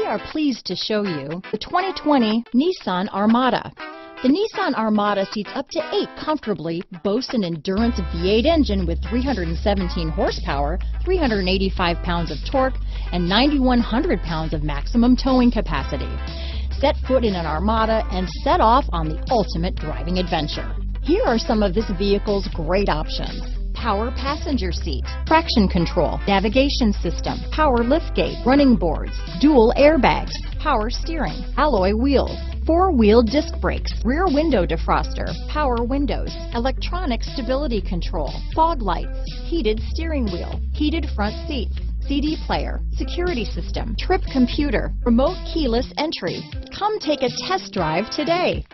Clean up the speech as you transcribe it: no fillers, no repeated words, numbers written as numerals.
are pleased to show you the 2020 Nissan Armada. The Nissan Armada seats up to 8 comfortably, boasts an endurance V8 engine with 317 horsepower, 385 pounds of torque, and 9,100 pounds of maximum towing capacity. Set foot in an Armada and set off on the ultimate driving adventure. Here are some of this vehicle's great options: power passenger seat, traction control, navigation system, power liftgate, running boards, dual airbags, power steering, alloy wheels, 4-wheel disc brakes, rear window defroster, power windows, electronic stability control, fog lights, heated steering wheel, heated front seats, CD player, security system, trip computer, remote keyless entry. Come take a test drive today.